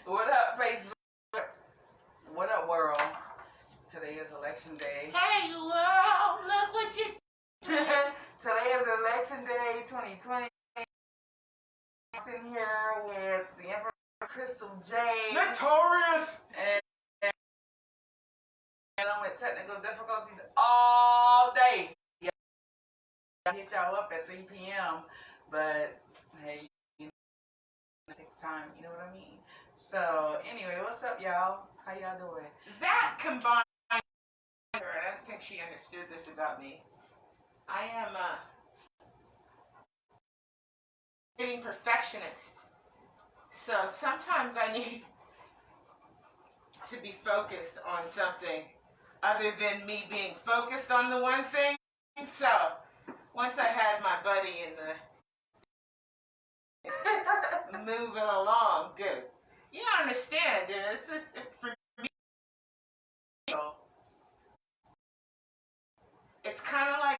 What up, Facebook? What up, world? Today is election day. Hey, world, look what you... Today is election day 2020. I'm sitting here with the Emperor Krystil Jayde. Notorious! And I'm with technical difficulties all day. I hit y'all up at 3 p.m. But, hey, you know, it takes time, you know what I mean? So, anyway, what's up, y'all? How y'all doing? That combined, and I don't think she understood this about me. I am a getting perfectionist. So sometimes I need to be focused on something other than me being focused on the one thing. So once I had my buddy in the moving along, dude, you understand, dude. It's for me. It's kind of like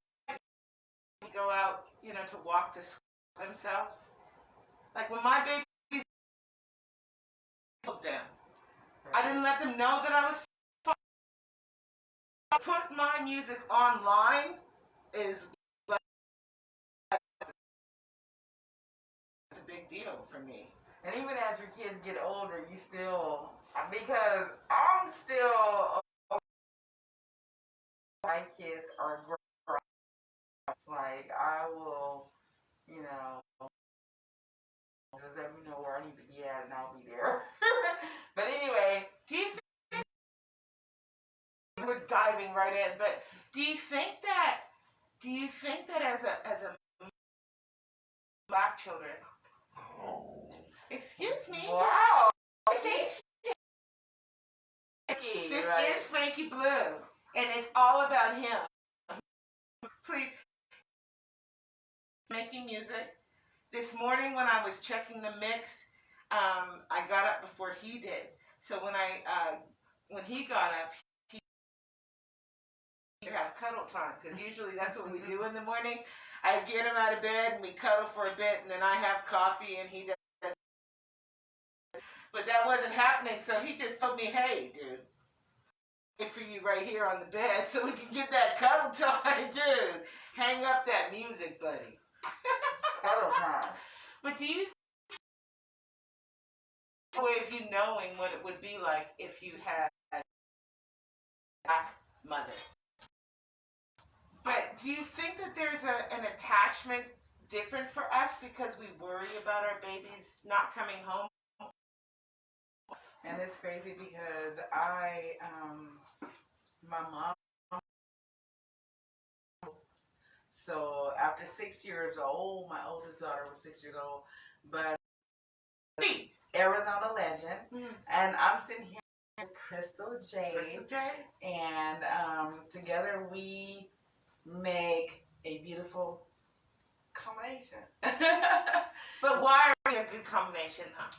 we go out, to walk to school themselves. Like when my babies them, I didn't let them know that I was. Put my music online is like it's a big deal for me. And even as your kids get older, you still, because I'm still, my kids are grown. Like, I will, just let me know where I need to be at and I'll be there. But anyway, do you think, we're diving right in, but do you think that as a black children, excuse me, wow, this is Frankie Blue, and it's all about him. Please, making music. This morning when I was checking the mix, I got up before he did. So when he got up, he have cuddle time, because usually that's what we do in the morning. I get him out of bed and we cuddle for a bit, and then I have coffee and he does. But that wasn't happening, so he just told me, hey, dude, for you right here on the bed so we can get that cuddle time, dude. Hang up that music, buddy. Cuddle time. But do you way of you knowing what it would be like if you had a black mother? But do you think that there's an attachment different for us because we worry about our babies not coming home? And it's crazy because my mom, so after 6 years old, my oldest daughter was 6 years old, but Arizona legend, and I'm sitting here with Krystil Jayde, and together we make a beautiful combination. But why are we a good combination, huh?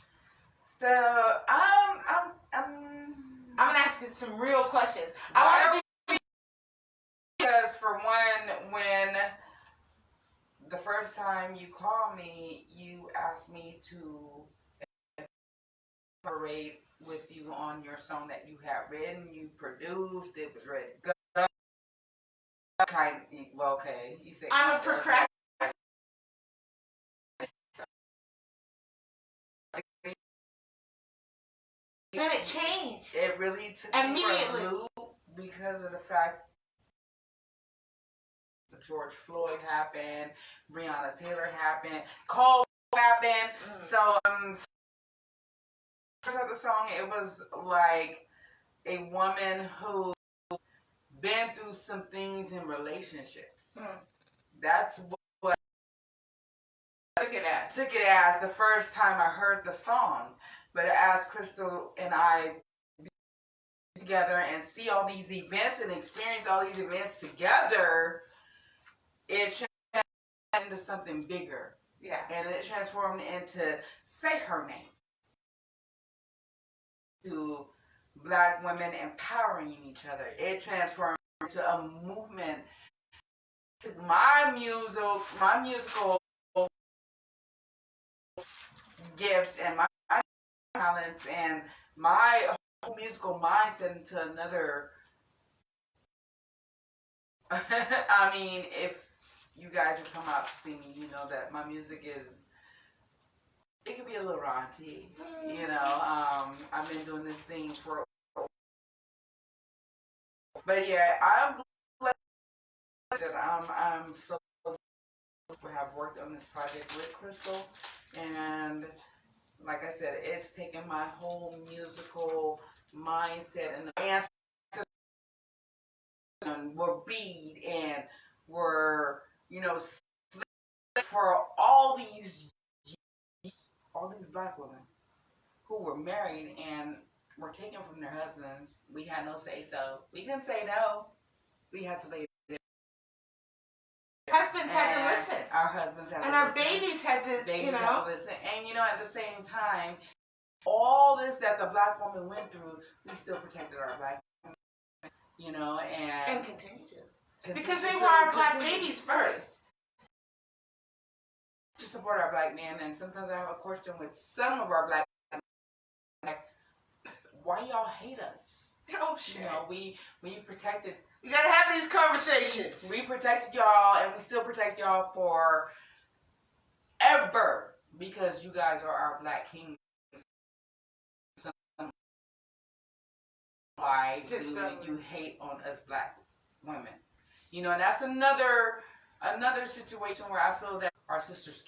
So I'm gonna ask you some real questions. Because for one, when the first time you called me, you asked me to collaborate with you on your song that you had written, you produced, it was ready to go. Well, okay, you said I'm a procrastinator. Then it changed. It really took me for a loop because of the fact that George Floyd happened, Breonna Taylor happened, Cole happened. So the song, it was like a woman who been through some things in relationships. That's what took it as the first time I heard the song. But as Krystil and I be together and see all these events and experience all these events together, it transformed into something bigger. Yeah. And it transformed into Say Her Name. To Black women empowering each other. It transformed into a movement. My musical gifts and my talents and my whole musical mindset into another. I mean, if you guys have come out to see me, you know that my music is, it can be a little raunchy. You know, I've been doing this thing for, but yeah, I'm glad that I'm so to have worked on this project with Krystil, and like I said, it's taken my whole musical mindset and the ancestors were beat and were, you know, for all these black women who were married and were taken from their husbands. We had no say so. We couldn't say no. We had to lay there. Husbands had to listen. Our husbands had to listen. And our babies had to, babies you know. had to listen. And, you know, at the same time, all this that the black woman went through, we still protected our black women, you know, and continue to. Because they were our black babies first. To support our black men, and sometimes I have a question with some of our black men, like, why y'all hate us? Oh shit. You know, we protected. You gotta have these conversations. We protected y'all, and we still protect y'all for ever because you guys are our black kings. So why do you hate on us black women? You know, and that's another situation where I feel that our sisters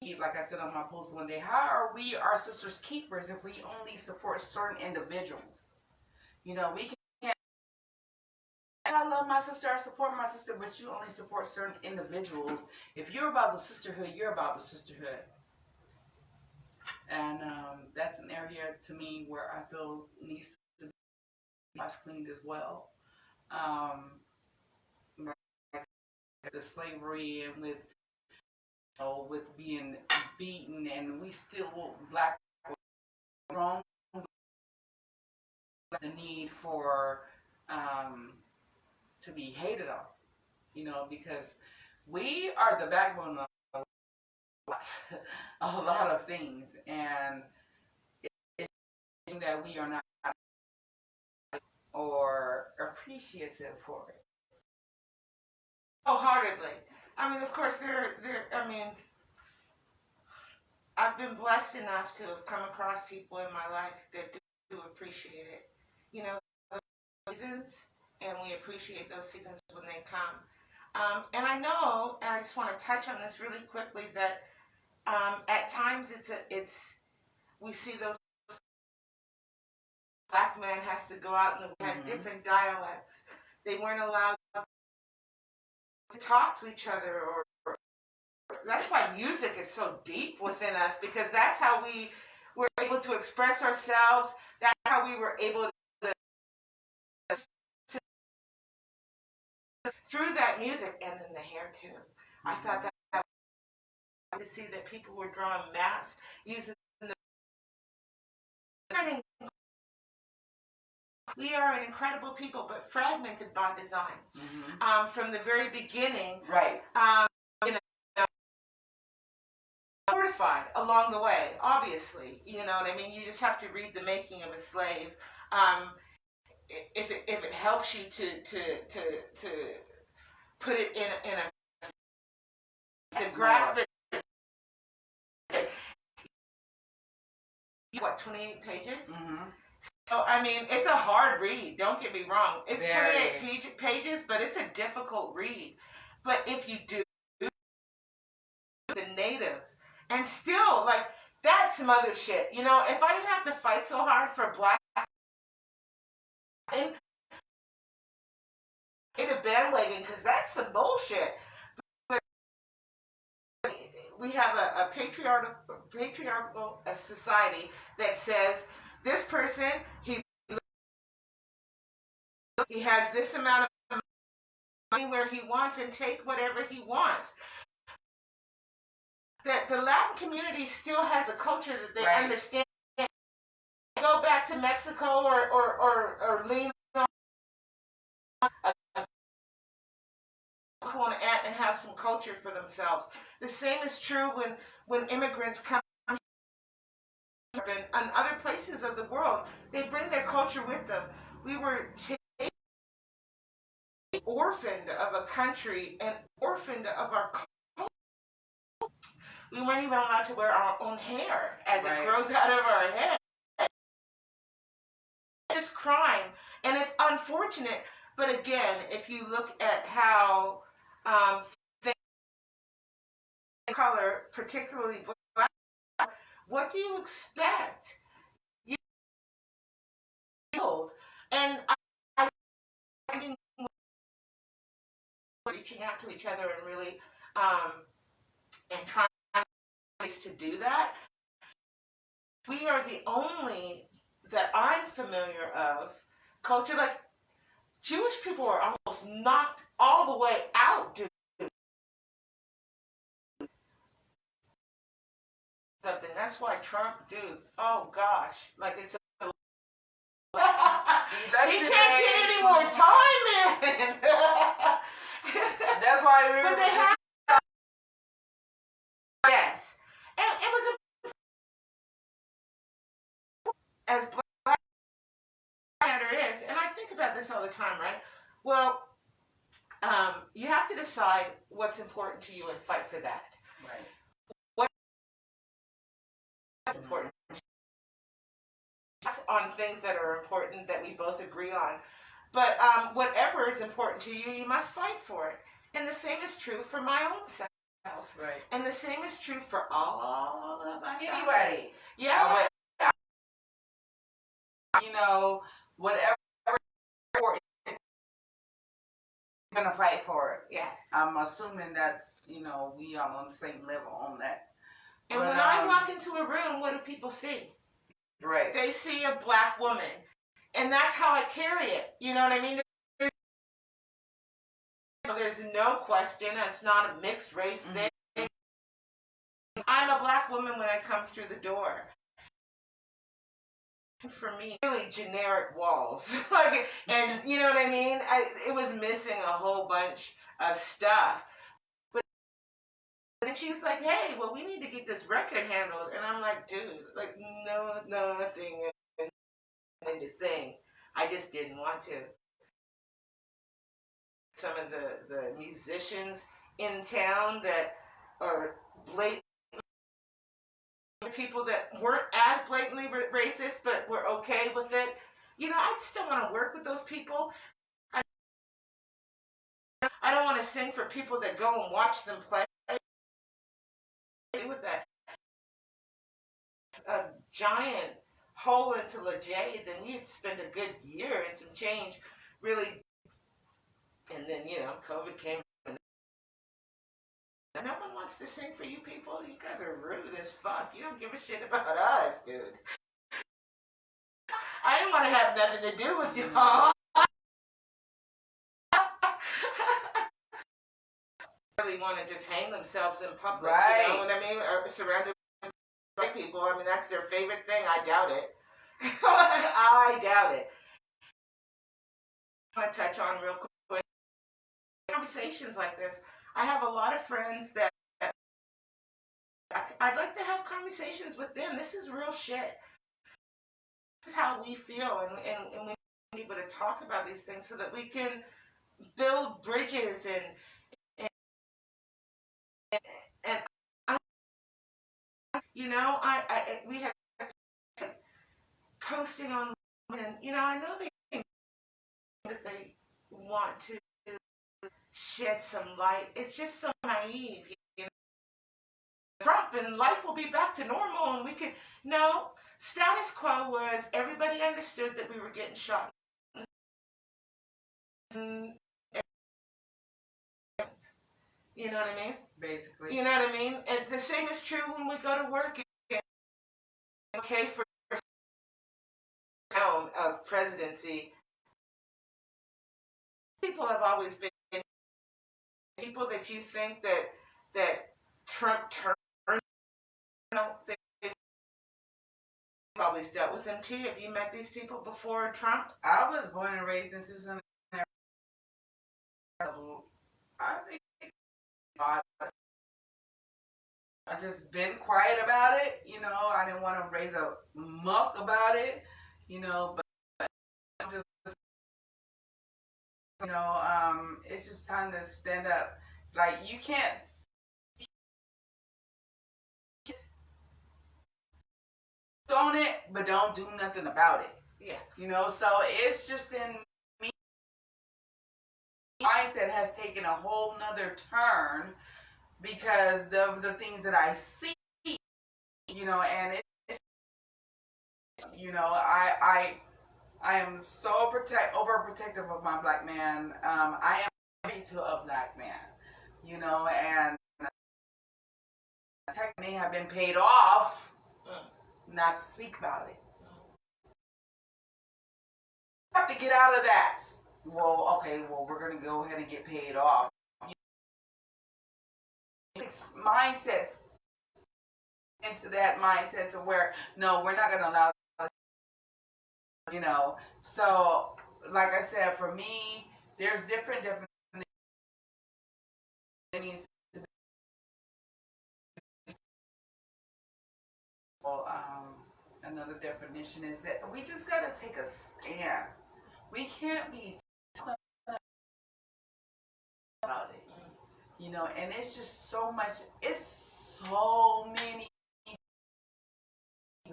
keep, like I said on my post one day, how are we our sisters keepers if we only support certain individuals? You know, we can't. I love my sister, I support my sister, but you only support certain individuals. If you're about the sisterhood, you're about the sisterhood. And that's an area to me where I feel needs to be cleaned as well. The slavery and with, you know, with being beaten, and we still black wrong the need for to be hated on, you know, because we are the backbone of a lot of things, and it's that we are not or appreciative for it. Wholeheartedly. I mean, of course, I've been blessed enough to have come across people in my life that do appreciate it. You know, those seasons, and we appreciate those seasons when they come. And I know, and I just want to touch on this really quickly, that at times we see those black men has to go out and we had different dialects. They weren't allowed to talk to each other, or that's why music is so deep within us, because that's how we were able to express ourselves. That's how we were able to through that music, and then the hair too. I thought that to see that people were drawing maps using the. We are an incredible people, but fragmented by design. From the very beginning, right? You know, fortified along the way. Obviously, you know what I mean. You just have to read The Making of a Slave. If it helps you to put it in a to grasp it. What, 28 pages? So, I mean, it's a hard read. Don't get me wrong. It's 28 pages, but it's a difficult read. But if you do the native, and still, like, that's some other shit. You know, if I didn't have to fight so hard for black in a bandwagon, because that's some bullshit. But we have a patriarchal society that says this person, he has this amount of money where he wants and take whatever he wants. That the Latin community still has a culture that they understand. Go back to Mexico or lean on and have some culture for themselves. The same is true when immigrants come and other places of the world, they bring their culture with them. We were orphaned of a country and orphaned of our culture. We weren't even allowed to wear our own hair as it grows out of our head. It's crime, and it's unfortunate. But again, if you look at how things color, particularly black, what do you expect? You old, and I finding reaching out to each other and really and trying ways to do that. We are the only that I'm familiar of culture. Like Jewish people are almost knocked all the way out, dude. Something. That's why Trump, dude. Oh gosh, like it's. He can't get any more time in. That's why we. But they have. Yes, and it was as black matter is, and I think about this all the time, right? Well, you have to decide what's important to you and fight for that. Right. What's important on things that are important that we both agree on. But whatever is important to you, you must fight for it. And the same is true for my own self. Right. And the same is true for all of us. Anybody. Yeah. You know, whatever you're gonna fight for it. Yes. I'm assuming that's, you know, we are on the same level on that. And when I walk into a room, what do people see? Right. They see a black woman. And that's how I carry it. You know what I mean? There's no question. It's not a mixed race thing. I'm a black woman when I come through the door. For me, really generic walls. And you know what I mean? It was missing a whole bunch of stuff. But then she was like, hey, well, we need to get this record handled. And I'm like, dude, like, no, nothing to sing. I just didn't want to. Some of the musicians in town that are blatant people that weren't as blatantly racist but were okay with it. You know, I just don't want to work with those people. I don't want to sing for people that go and watch them play. With that a giant hole into Jayde, then we'd spend a good year and some change really. And then, you know, COVID came. And no one wants to sing for you people. You guys are rude as fuck. You don't give a shit about us, dude. I didn't want to have nothing to do with y'all. Really want to just hang themselves in public, you know what I mean? Or surrounded by white people. I mean, that's their favorite thing. I doubt it. I doubt it. I want to touch on real quick. Conversations like this. I have a lot of friends that I'd like to have conversations with them. This is real shit. This is how we feel, and we need people to talk about these things so that we can build bridges and you know, we have posting on, and you know, I know that they want to shed some light. It's just so naive, you know. Trump and life will be back to normal, and we can. No, status quo was everybody understood that we were getting shot. You know what I mean? Basically. You know what I mean? And the same is true when we go to work. Okay, for of presidency, people have always been people that you think that Trump turned. They've always dealt with them too. Have you met these people before Trump? I was born and raised in Tucson. I think just been quiet about it. You know, I didn't want to raise a muck about it. You know, but just, you know, it's just time to stand up. Like, you can't on it, but don't do nothing about it. Yeah. You know, so it's just in me. Mindset has taken a whole nother turn because of the things that I see. You know, and it's, you know, I am so overprotective of my black man. I am married to a black man. You know, and technically have been paid off not to speak about it. You have to get out of that. Well, okay, well, we're going to go ahead and get paid off. Mindset into that mindset to where, no, we're not going to allow, you know. So, like I said, for me, there's different definitions. Another definition is that we just got to take a stand. We can't be talking about it, you know, and it's just so much, it's so many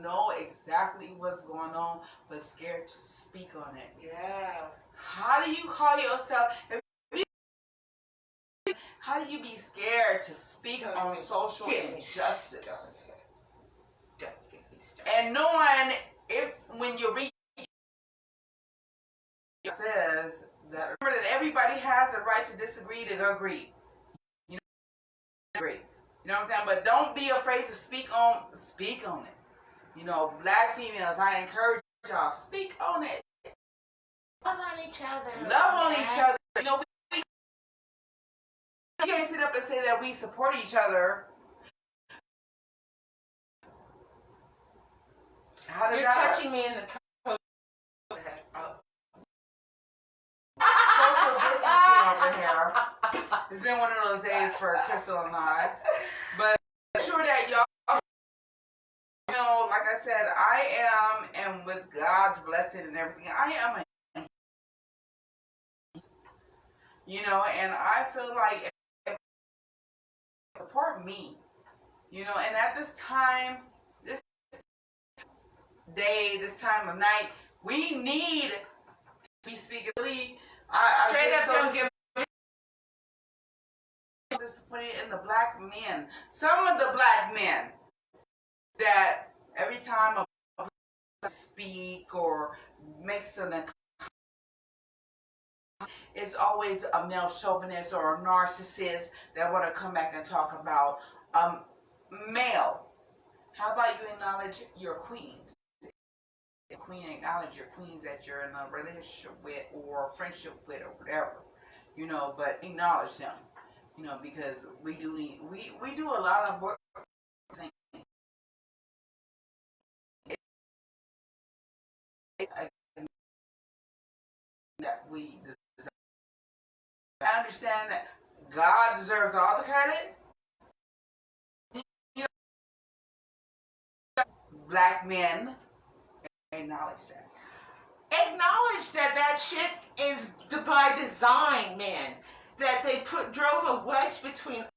know exactly what's going on, but scared to speak on it. Yeah. How do you call yourself, how do you be scared to speak on social injustice? And knowing if when you read it says that remember that everybody has the right to disagree to agree. You know, agree. You know what I'm saying? But don't be afraid to speak on it. You know, black females, I encourage y'all, speak on it. Love on each other. Love on each other. You know, we can't sit up and say that we support each other. How does You're that touching me in the social distancing over here. It's been one of those days for Krystil and I. But I'm sure that y'all, you know, like I said, I am, and with God's blessing and everything, I am a, you know, and I feel like support me, you know, and at this time, this day, this time of night, we need to be speaking. Really, straight up don't give disappointed in the black men. Some of the black men that every time a speak or makes an it's always a male chauvinist or a narcissist that want to come back and talk about male. How about you acknowledge your queens? The queen acknowledge your queens that you're in a relationship with or a friendship with or whatever, you know, but acknowledge them, you know, because we do a lot of work that we deserve. I understand that God deserves all the credit. You know, black men acknowledge that. Acknowledge that shit is by design, man. That they drove a wedge between us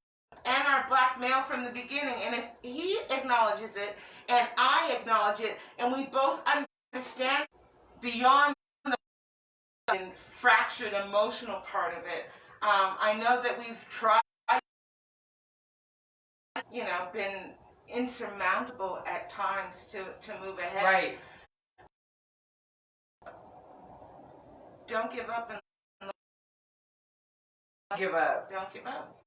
and our black male from the beginning. And if he acknowledges it and I acknowledge it, and we both understand beyond the fractured emotional part of it, I know that we've tried, you know, been insurmountable at times to move ahead. Right. Don't give up and give up. Don't give up.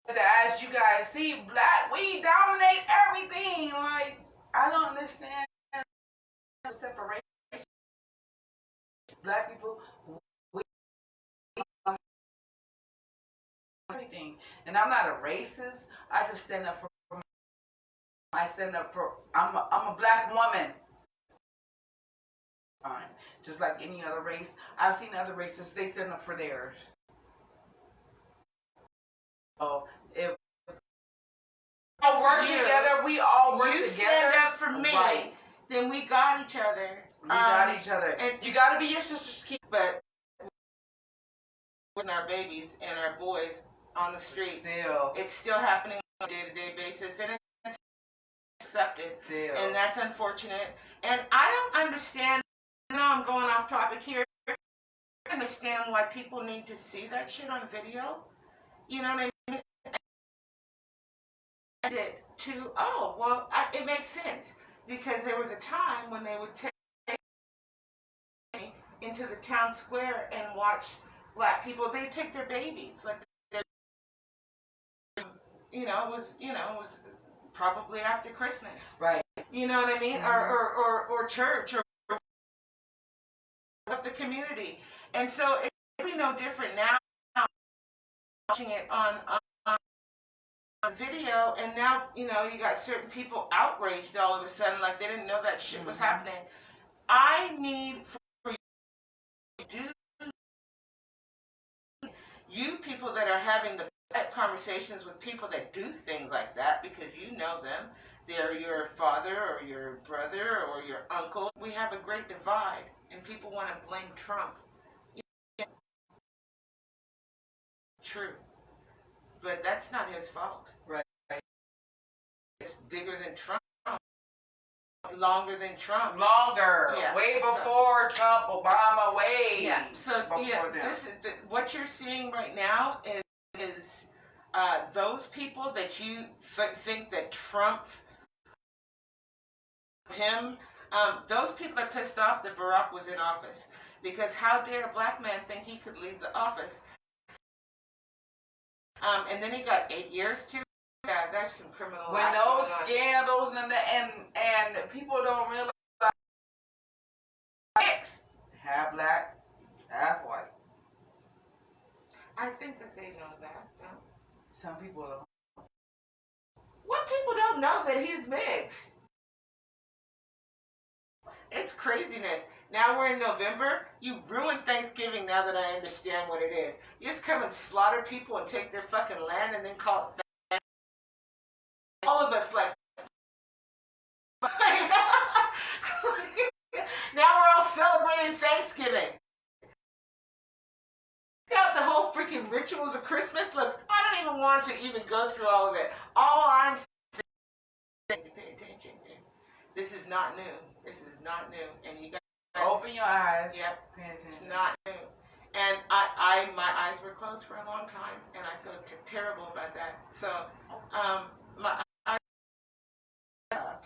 As you guys see, black, we dominate everything. Like, I don't understand the separation. Black people, we everything. And I'm not a racist. I just stand up for. I stand up for. I'm a black woman. Fine. Just like any other race. I've seen other races. They stand up for theirs. So if work you together. stand up for me, right. then we got each other. We got each other. And you got to be your sister's keeper. But with our babies and our boys on the streets, it's still happening on a day-to-day basis, and it's accepted. And that's unfortunate. And I don't understand. I know I'm going off topic here. I don't understand why people need to see that shit on video. You know what I mean? And it to it makes sense, because there was a time when they would take me into the town square and watch black people. They take their babies, like it was probably after Christmas, right? You know what I mean? Mm-hmm. or church or of the community, and so it's really no different now. Watching it on video, and now you got certain people outraged all of a sudden, like they didn't know that shit was happening. I need for you people that are having the conversations with people that do things like that, because you know them, they're your father or your brother or your uncle. We have a great divide, and people want to blame Trump. True, but that's not his fault. Right. It's bigger than Trump. Longer than Trump. Longer. Yeah. Way before Trump, Obama, way. Yeah. So what you're seeing right now is those people that you think that Trump, those people are pissed off that Barack was in office, because how dare a black man think he could leave the office? And then he got 8 years too. Yeah, that's some criminal. When those scandals and people don't realize half black, half white. I think that they know that. No? Some people don't. What people don't know that he's mixed? It's craziness. Now we're in November. You ruined Thanksgiving now that I understand what it is. You just come and slaughter people and take their fucking land and then call it Thanksgiving. All of us like now we're all celebrating Thanksgiving. Got the whole freaking rituals of Christmas. Look, I don't even want to even go through all of it. All I'm saying is pay attention. This is not new. This is not new. And you guys open your eyes. Yep. Pay attention. It's not new. And my eyes were closed for a long time, and I feel terrible about that. So,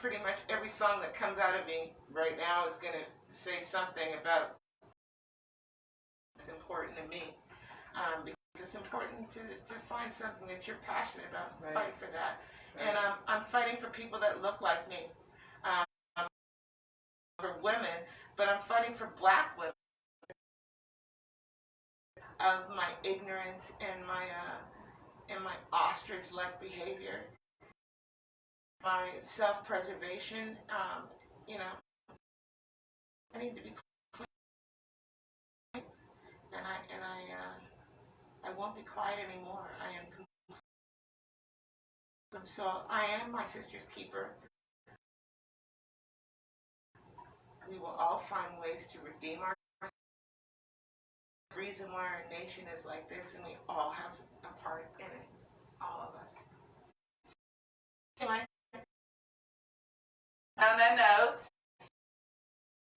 pretty much every song that comes out of me right now is going to say something about it's important to me. Because it's important to find something that you're passionate about and fight for that. Right. And I'm fighting for people that look like me. For women, but I'm fighting for black women. Of my ignorance and my ostrich-like behavior, my self-preservation. I need to be clean, and I won't be quiet anymore. So I am my sister's keeper. We will all find ways to redeem ourselves. The reason why our nation is like this, and we all have a part in it. All of us. Anyway. On that note,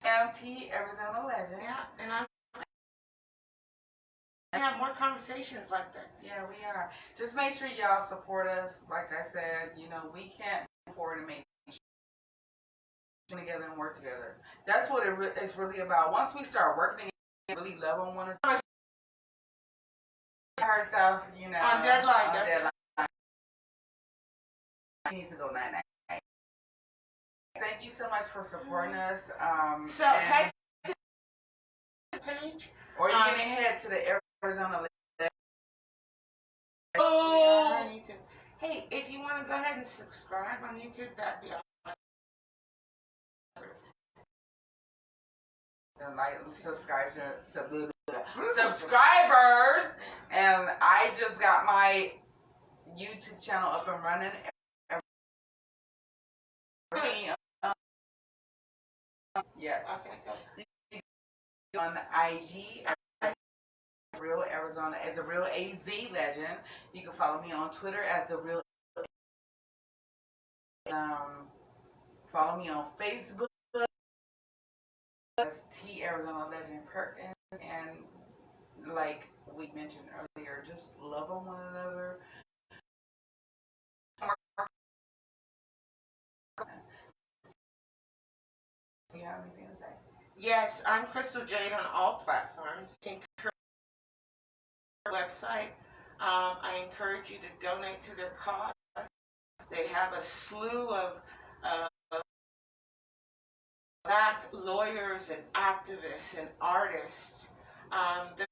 County Arizona legend. Yeah, and I have more conversations like that. Yeah, we are. Just make sure y'all support us. Like I said, we can't afford to make together and work together. That's what it's really about. Once we start working together, really love on one another. Herself, on deadline. She needs to go night night. Thank you so much for supporting us. So head to the page, or you can head to the Arizona. Oh, yeah, I need to. Hey, if you want to go ahead and subscribe on YouTube, that'd be awesome. And like, subscribers, and I just got my YouTube channel up and running. Yes. Okay, go. On IG at Real Arizona, at the Real AZ Legend. You can follow me on Twitter at the Real. Follow me on Facebook as T Arizona Legend Perkins, and like we mentioned earlier, just love on one another. Do you have anything to say? Yes, I'm Krystil Jayde on all platforms. Encourage our website. I encourage you to donate to their cause. They have a slew of Black lawyers and activists and artists that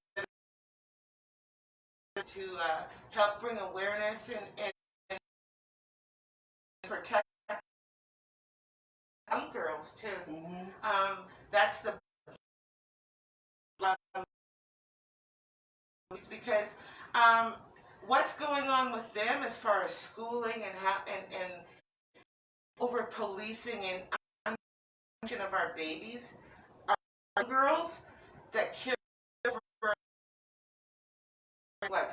to help bring awareness and protect young girls too. Mm-hmm. That's the because what's going on with them as far as schooling and how and over policing and unprotection of our babies, our girls that kill for like,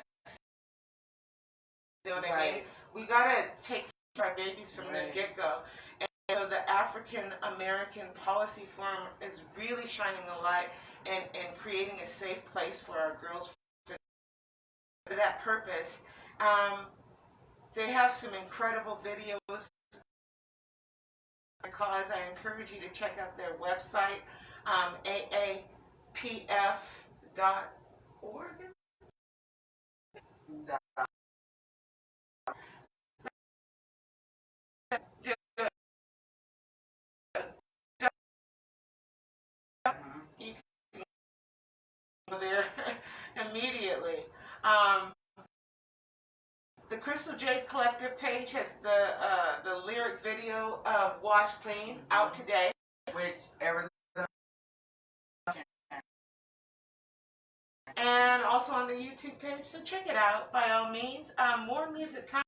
you know what I mean? We gotta take care of our babies from the get-go. And so the African American Policy Forum is really shining a light and creating a safe place for our girls for that purpose. They have some incredible videos because I encourage you to check out their website, aapf.org. You can go there immediately. The Krystil Jayde Collective page has the lyric video of Wash Clean out today. Which Arizona. And also on the YouTube page, so check it out by all means. More music coming.